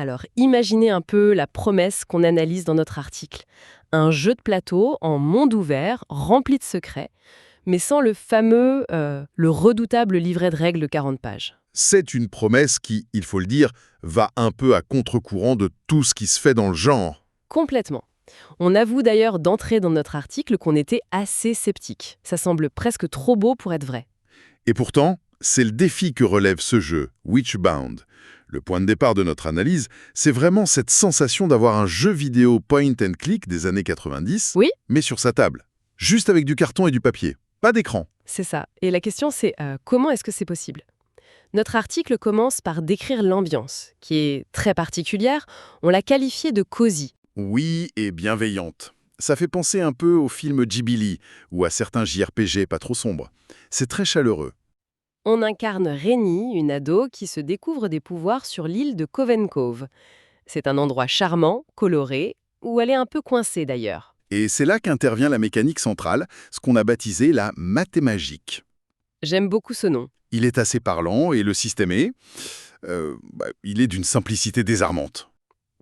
Alors, imaginez un peu la promesse qu'on analyse dans notre article. Un jeu de plateau en monde ouvert, rempli de secrets, mais sans le fameux, le redoutable livret de règles de 40 pages. C'est une promesse qui, il faut le dire, va un peu à contre-courant de tout ce qui se fait dans le genre. Complètement. On avoue d'ailleurs d'entrée dans notre article qu'on était assez sceptique. Ça semble presque trop beau pour être vrai. Et pourtant, c'est le défi que relève ce jeu, Witchbound. Le point de départ de notre analyse, c'est vraiment cette sensation d'avoir un jeu vidéo point and click des années 90, Oui, mais sur sa table. Juste avec du carton et du papier. Pas d'écran. c'est ça. Et la question c'est comment est-ce que c'est possible? Notre article commence par décrire l'ambiance, qui est très particulière. On l'a qualifiée de cosy. Oui, et bienveillante. Ça fait penser un peu au film Ghibli ou à certains JRPG pas trop sombres. C'est très chaleureux. On incarne Rennie, une ado qui se découvre des pouvoirs sur l'île de Coven Cove. C'est un endroit charmant, coloré, où elle est un peu coincée d'ailleurs. Et c'est là qu'intervient la mécanique centrale, ce qu'on a baptisé la mathémagique. J'aime beaucoup ce nom. Il est assez parlant et le système est... il est d'une simplicité désarmante.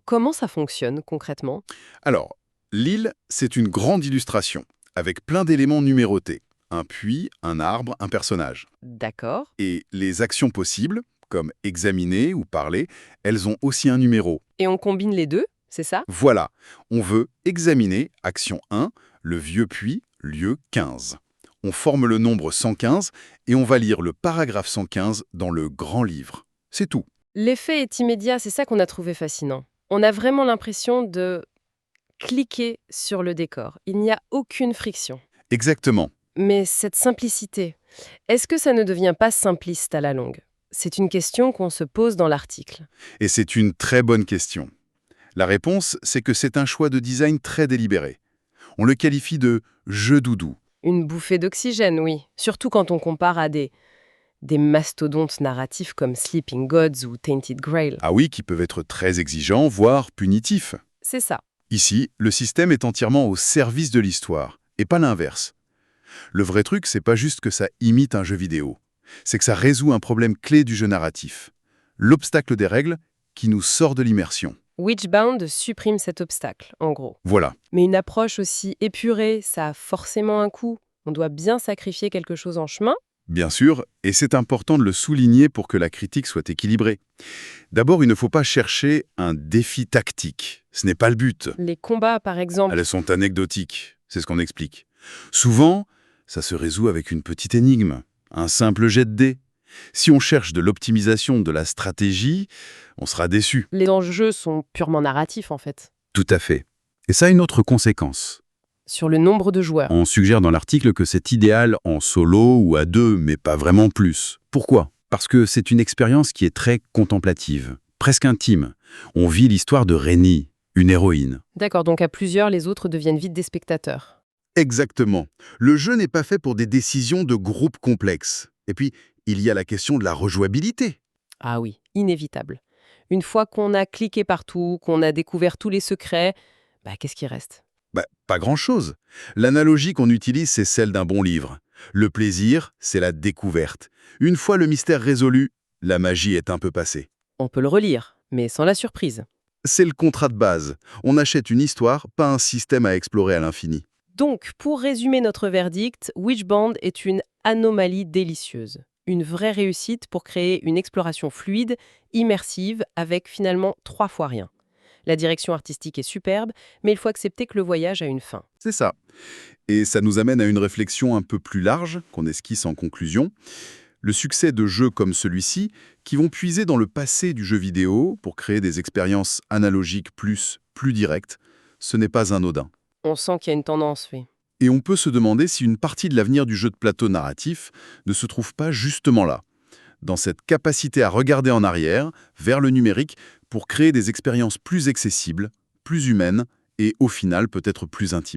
Comment ça fonctionne concrètement? Alors, l'île, c'est une grande illustration, avec plein d'éléments numérotés. Un puits, un arbre, un personnage. D'accord. Et les actions possibles, comme examiner ou parler, elles ont aussi un numéro. Et on combine les deux, c'est ça? Voilà, on veut examiner, action 1, le vieux puits, lieu 15. On forme le nombre 115 et on va lire le paragraphe 115 dans le grand livre. C'est tout. L'effet est immédiat, c'est ça qu'on a trouvé fascinant. On a vraiment l'impression de cliquer sur le décor. Il n'y a aucune friction. Exactement. Mais cette simplicité, est-ce que ça ne devient pas simpliste à la longue? C'est une question qu'on se pose dans l'article. Et c'est une très bonne question. La réponse, c'est que c'est un choix de design très délibéré. On le qualifie de « jeu doudou ». Une bouffée d'oxygène, oui. Surtout quand on compare à des mastodontes narratifs comme Sleeping Gods ou Tainted Grail. Ah oui, qui peuvent être très exigeants, voire punitifs. C'est ça. Ici, le système est entièrement au service de l'histoire, et pas l'inverse. Le vrai truc, c'est pas juste que ça imite un jeu vidéo. C'est que ça résout un problème clé du jeu narratif. L'obstacle des règles qui nous sort de l'immersion. Witchbound supprime cet obstacle, en gros. Voilà. Mais une approche aussi épurée, ça a forcément un coût. On doit bien sacrifier quelque chose en chemin. Bien sûr, et c'est important de le souligner pour que la critique soit équilibrée. D'abord, il ne faut pas chercher un défi tactique. Ce n'est pas le but. Les combats, par exemple. Elles sont anecdotiques, c'est ce qu'on explique. Souvent, ça se résout avec une petite énigme, un simple jet de dés. Si on cherche de l'optimisation de la stratégie, on sera déçu. Les enjeux sont purement narratifs, en fait. Tout à fait. Et ça a une autre conséquence. Sur le nombre de joueurs. On suggère dans l'article que c'est idéal en solo ou à deux, mais pas vraiment plus. Pourquoi? Parce que c'est une expérience qui est très contemplative, presque intime. On vit l'histoire de Rennie, une héroïne. D'accord, donc à plusieurs, les autres deviennent vite des spectateurs. Exactement. Le jeu n'est pas fait pour des décisions de groupe complexes. Et puis, il y a la question de la rejouabilité. Ah oui, inévitable. Une fois qu'on a cliqué partout, qu'on a découvert tous les secrets, qu'est-ce qui reste? Pas grand-chose. L'analogie qu'on utilise, c'est celle d'un bon livre. Le plaisir, c'est la découverte. Une fois le mystère résolu, la magie est un peu passée. On peut le relire, mais sans la surprise. C'est le contrat de base. On achète une histoire, pas un système à explorer à l'infini. Donc, pour résumer notre verdict, Witchbound est une anomalie délicieuse. Une vraie réussite pour créer une exploration fluide, immersive, avec finalement 3 fois rien. La direction artistique est superbe, mais il faut accepter que le voyage a une fin. C'est ça. Et ça nous amène à une réflexion un peu plus large, qu'on esquisse en conclusion. Le succès de jeux comme celui-ci, qui vont puiser dans le passé du jeu vidéo pour créer des expériences analogiques plus directes, ce n'est pas anodin. On sent qu'il y a une tendance, oui. Et on peut se demander si une partie de l'avenir du jeu de plateau narratif ne se trouve pas justement là, dans cette capacité à regarder en arrière, vers le numérique, pour créer des expériences plus accessibles, plus humaines et au final peut-être plus intimes.